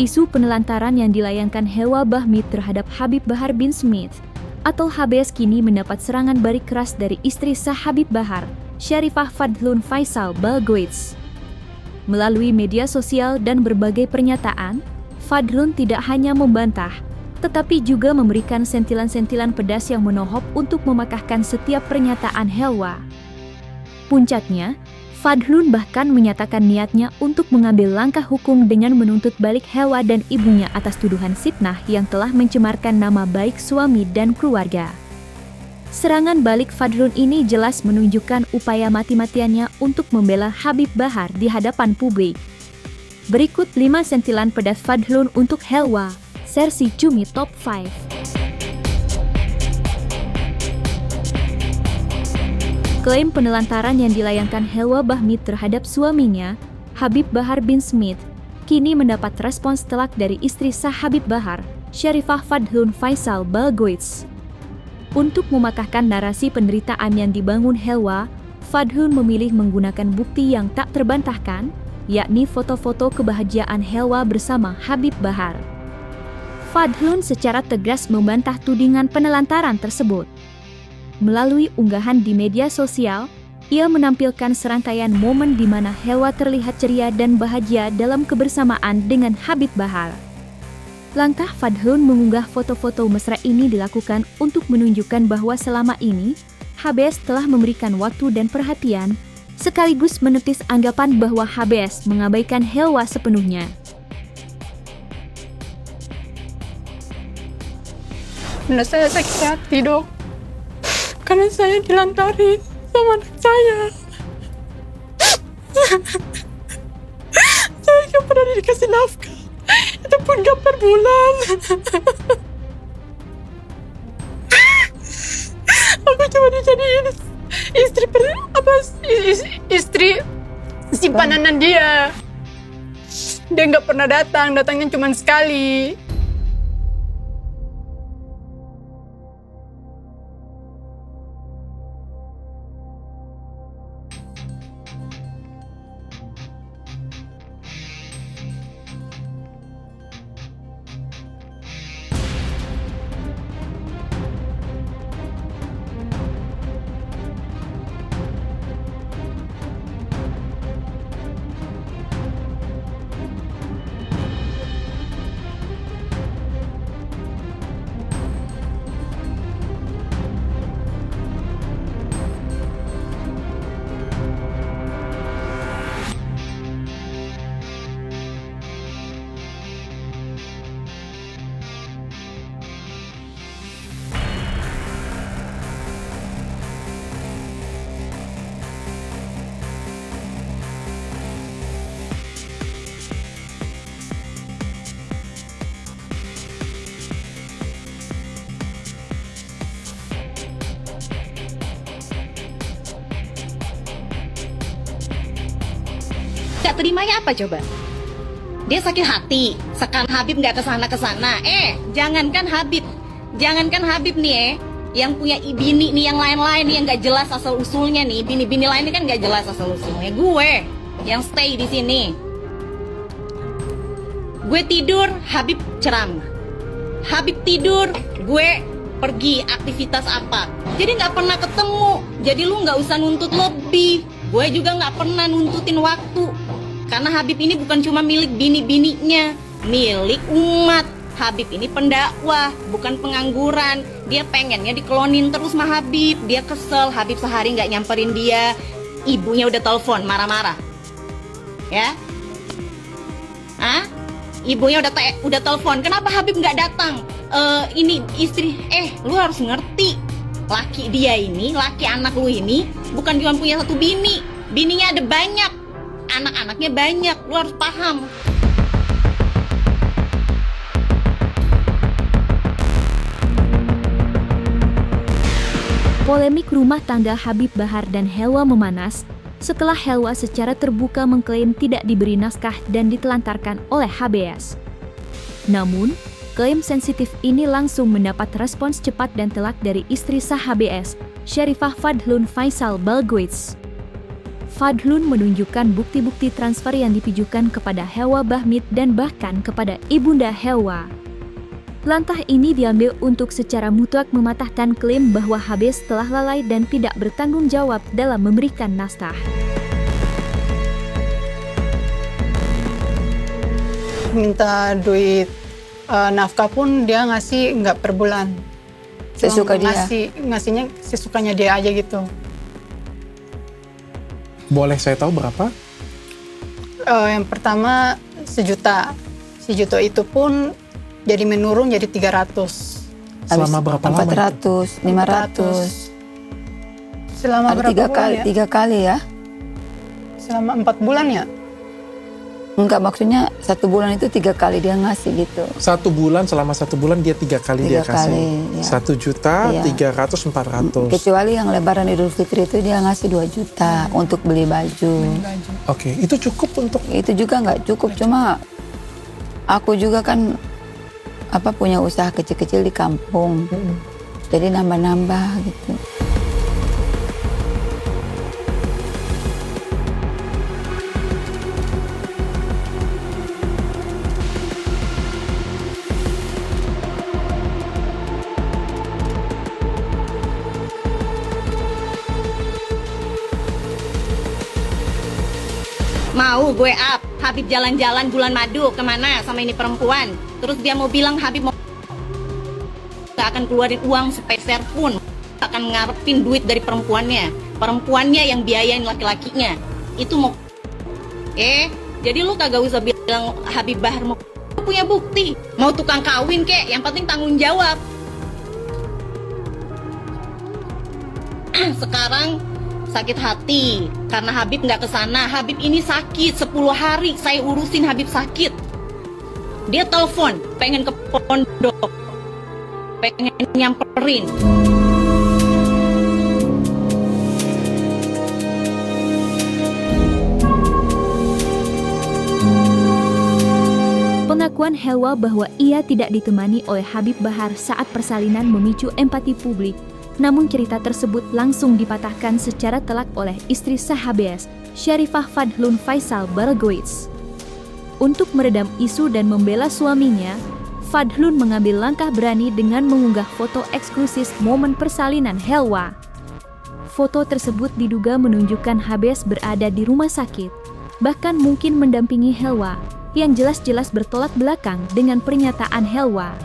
Isu penelantaran yang dilayangkan Helwa Bahmid terhadap Habib Bahar bin Smith atau HBS kini mendapat serangan balik keras dari istri sah Habib Bahar, Syarifah Fadhlun Faisal Balgoits. Melalui media sosial dan berbagai pernyataan, Fadhlun tidak hanya membantah, tetapi juga memberikan sentilan-sentilan pedas yang menohok untuk mematahkan setiap pernyataan Helwa. Puncaknya, Fadhlun bahkan menyatakan niatnya untuk mengambil langkah hukum dengan menuntut balik Helwa dan ibunya atas tuduhan fitnah yang telah mencemarkan nama baik suami dan keluarga. Serangan balik Fadhlun ini jelas menunjukkan upaya mati-matiannya untuk membela Habib Bahar di hadapan publik. Berikut 5 sentilan pedas Fadhlun untuk Helwa, versi Cumi Top 5. Klaim penelantaran yang dilayangkan Helwa Bahmid terhadap suaminya, Habib Bahar bin Smith, kini mendapat respons telak dari istri sah Habib Bahar, Syarifah Fadhlun Faisal Balgoits. Untuk mematahkan narasi penderitaan yang dibangun Helwa, Fadhlun memilih menggunakan bukti yang tak terbantahkan, yakni foto-foto kebahagiaan Helwa bersama Habib Bahar. Fadhlun secara tegas membantah tudingan penelantaran tersebut. Melalui unggahan di media sosial, ia menampilkan serangkaian momen di mana Helwa terlihat ceria dan bahagia dalam kebersamaan dengan Habib Bahar. Langkah Fadhlun mengunggah foto-foto mesra ini dilakukan untuk menunjukkan bahwa selama ini, HBS telah memberikan waktu dan perhatian, sekaligus menepis anggapan bahwa HBS mengabaikan Helwa sepenuhnya. Benar saya sakit hati, Dok. Karena saya dilantarin sama anak saya. Saya gak pernah dikasih nafkah. Itu pun gak per bulan. Aku cuma dijadiin istri simpanan dia. Dia gak pernah datangnya cuma sekali. Gak terimanya apa coba? Dia sakit hati, sekarang Habib gak kesana. Jangankan Habib nih yang punya bini nih, yang lain-lain nih yang gak jelas asal usulnya nih, bini-bini lain ini kan gak jelas asal usulnya. Gue yang stay di sini. Gue tidur, Habib ceramah. Habib tidur, gue pergi aktivitas apa. Jadi gak pernah ketemu. Jadi lu gak usah nuntut lebih. Gue juga gak pernah nuntutin waktu. Karena Habib ini bukan cuma milik bini-bininya, milik umat. Habib ini pendakwah, bukan pengangguran. Dia pengennya dikelonin terus sama Habib. Dia kesel, Habib sehari gak nyamperin dia. Ibunya udah telepon, marah-marah. Ya? Ibunya udah telepon, kenapa Habib gak datang? Ini istri, lu harus ngerti. Laki dia ini, laki anak lu ini bukan cuma punya satu bini. Bininya ada banyak, anak-anaknya banyak, lu harus paham. Polemik rumah tangga Habib Bahar dan Helwa memanas setelah Helwa secara terbuka mengklaim tidak diberi naskah dan ditelantarkan oleh HBS. Namun, klaim sensitif ini langsung mendapat respons cepat dan telak dari istri sah HBS, Syarifah Fadhlun Faisal Balgoits. Fadhlun menunjukkan bukti-bukti transfer yang ditujukan kepada Helwa Bahmit dan bahkan kepada ibunda Helwa. Langkah ini diambil untuk secara mutlak mematahkan klaim bahwa Habes telah lalai dan tidak bertanggung jawab dalam memberikan nafkah. Minta duit nafkah pun dia ngasih nggak per bulan. Sesuka dia. Ngasihnya sesukanya dia aja gitu. Boleh saya tahu berapa? Yang pertama 1 juta. 1 juta itu pun jadi menurun jadi 300. Selama berapa lama? 400, 500. Selama Ada berapa bulan ya? 3 kali ya? Selama 4 bulan ya? Enggak, maksudnya 1 bulan itu 3 kali dia ngasih gitu. 1 bulan, selama 1 bulan dia 3 kali dia 3 kasih. kali, ya. 1 juta, Iya. 300, 400. Kecuali yang Lebaran Idul Fitri itu dia ngasih 2 juta untuk beli baju. Oke, itu cukup untuk Itu juga nggak cukup, cuma aku juga kan punya usaha kecil-kecil di kampung. Jadi nambah-nambah gitu. Mau gue up, Habib jalan-jalan bulan madu kemana sama ini perempuan. Terus dia mau bilang Habib mau gak akan keluarin uang sepeser pun, gak akan ngarepin duit dari perempuannya. Perempuannya yang biayain laki-lakinya. Itu mau jadi lu kagak usah bilang Habib Bahar mau punya bukti. Mau tukang kawin kek, yang penting tanggung jawab. Sekarang sakit hati karena Habib nggak kesana. Habib ini sakit 10 hari saya urusin Habib sakit. Dia telepon pengen ke pondok, pengen nyamperin. Pengakuan Helwa bahwa ia tidak ditemani oleh Habib Bahar saat persalinan memicu empati publik. Namun cerita tersebut langsung dipatahkan secara telak oleh istri sah Habes, Syarifah Fadhlun Faisal Baragoits. Untuk meredam isu dan membela suaminya, Fadhlun mengambil langkah berani dengan mengunggah foto eksklusif momen persalinan Helwa. Foto tersebut diduga menunjukkan Habes berada di rumah sakit, bahkan mungkin mendampingi Helwa, yang jelas-jelas bertolak belakang dengan pernyataan Helwa.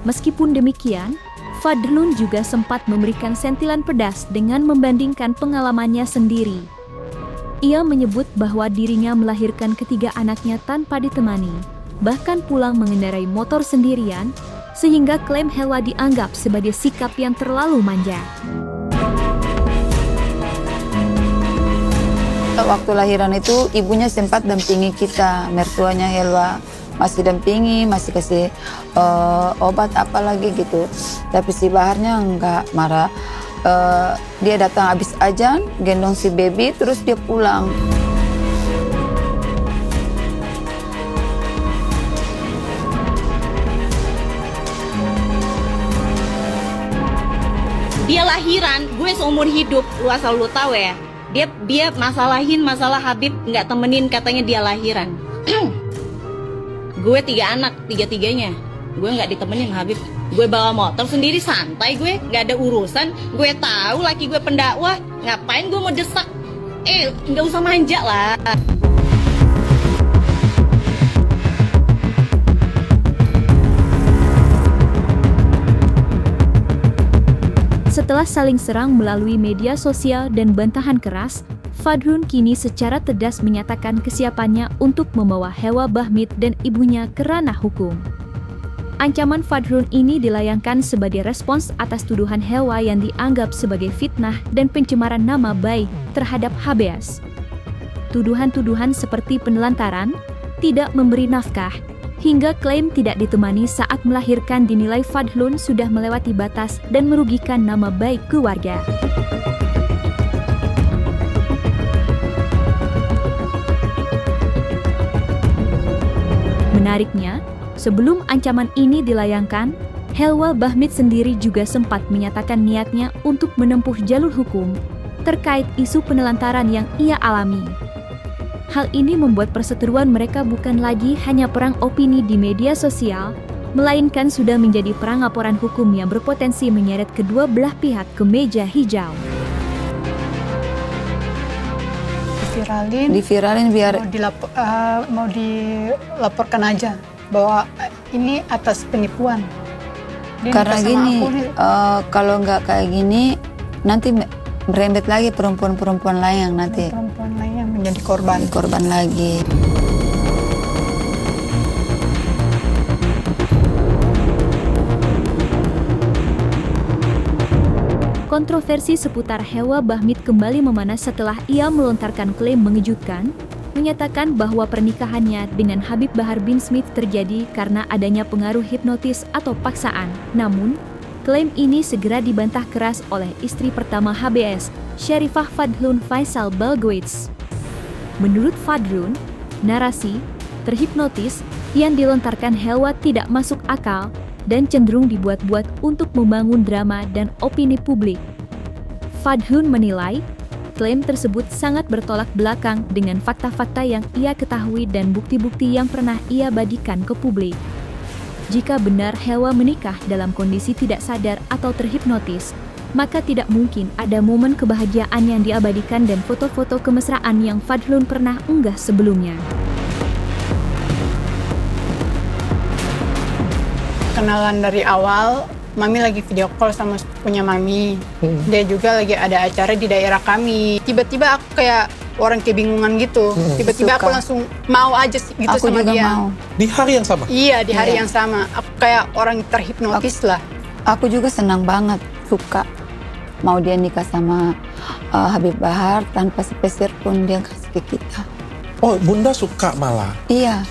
Meskipun demikian, Fadhlun juga sempat memberikan sentilan pedas dengan membandingkan pengalamannya sendiri. Ia menyebut bahwa dirinya melahirkan ketiga anaknya tanpa ditemani, bahkan pulang mengendarai motor sendirian, sehingga klaim Helwa dianggap sebagai sikap yang terlalu manja. Waktu lahiran itu ibunya sempat dampingi kita, mertuanya Helwa. Masih dampingi, masih kasih obat apa lagi gitu. Tapi si Baharnya enggak marah. Dia datang habis azan, gendong si baby, terus dia pulang. Dia lahiran, gue seumur hidup, lu asal lu tahu ya. Dia masalahin masalah Habib nggak temenin, katanya dia lahiran. Gue 3 anak, 3-tiganya gue nggak ditemenin Habib. Gue bawa motor sendiri santai, gue nggak ada urusan. Gue tahu laki gue pendakwah, ngapain gue mau desak? Nggak usah manja lah. Setelah saling serang melalui media sosial dan bantahan keras, Fadhlun kini secara tegas menyatakan kesiapannya untuk membawa Helwa Bahmit dan ibunya ke ranah hukum. Ancaman Fadhlun ini dilayangkan sebagai respons atas tuduhan Helwa yang dianggap sebagai fitnah dan pencemaran nama baik terhadap Habes. Tuduhan-tuduhan seperti penelantaran, tidak memberi nafkah, hingga klaim tidak ditemani saat melahirkan dinilai Fadhlun sudah melewati batas dan merugikan nama baik keluarga. Menariknya, sebelum ancaman ini dilayangkan, Helwa Bahmit sendiri juga sempat menyatakan niatnya untuk menempuh jalur hukum, terkait isu penelantaran yang ia alami. Hal ini membuat perseteruan mereka bukan lagi hanya perang opini di media sosial, melainkan sudah menjadi perang laporan hukum yang berpotensi menyeret kedua belah pihak ke meja hijau. Diviralin biar mau dilaporkan aja bahwa ini atas penipuan. Dia karena nikah sama gini, aku nih. kalau nggak kayak gini nanti merembet lagi perempuan-perempuan lain yang nanti Perempuan lain yang menjadi korban. korban lagi. Kontroversi seputar Helwa Bahmit kembali memanas setelah ia melontarkan klaim mengejutkan, menyatakan bahwa pernikahannya dengan Habib Bahar bin Smith terjadi karena adanya pengaruh hipnotis atau paksaan. Namun, klaim ini segera dibantah keras oleh istri pertama HBS, Sharifah Fadhlun Faisal Balgoits. Menurut Fadhlun, narasi terhipnotis yang dilontarkan Helwa tidak masuk akal dan cenderung dibuat-buat untuk membangun drama dan opini publik. Fadhlun menilai, klaim tersebut sangat bertolak belakang dengan fakta-fakta yang ia ketahui dan bukti-bukti yang pernah ia bagikan ke publik. Jika benar Helwa menikah dalam kondisi tidak sadar atau terhipnotis, maka tidak mungkin ada momen kebahagiaan yang diabadikan dan foto-foto kemesraan yang Fadhlun pernah unggah sebelumnya. Kenalan dari awal, Mami lagi video call sama punya Mami. Dia juga lagi ada acara di daerah kami. Tiba-tiba aku kayak orang kebingungan gitu. Tiba-tiba aku Suka. langsung mau aja gitu Aku sama juga dia. mau. Di hari yang sama. Iya, di hari Iya. yang sama. Aku kayak orang terhipnotis lah. Aku juga senang banget, suka mau dia nikah sama Habib Bahar tanpa sepeser pun dia kasih ke kita. Oh, Bunda suka malah. Iya,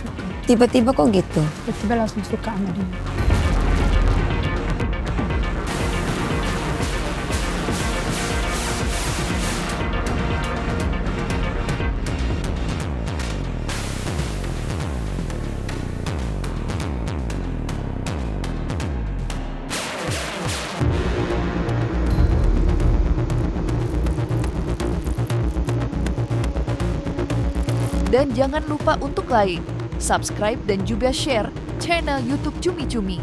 tiba-tiba kok gitu. Tiba-tiba langsung suka sama dia. Dan jangan lupa untuk like, subscribe dan juga share channel YouTube Cumi Cumi.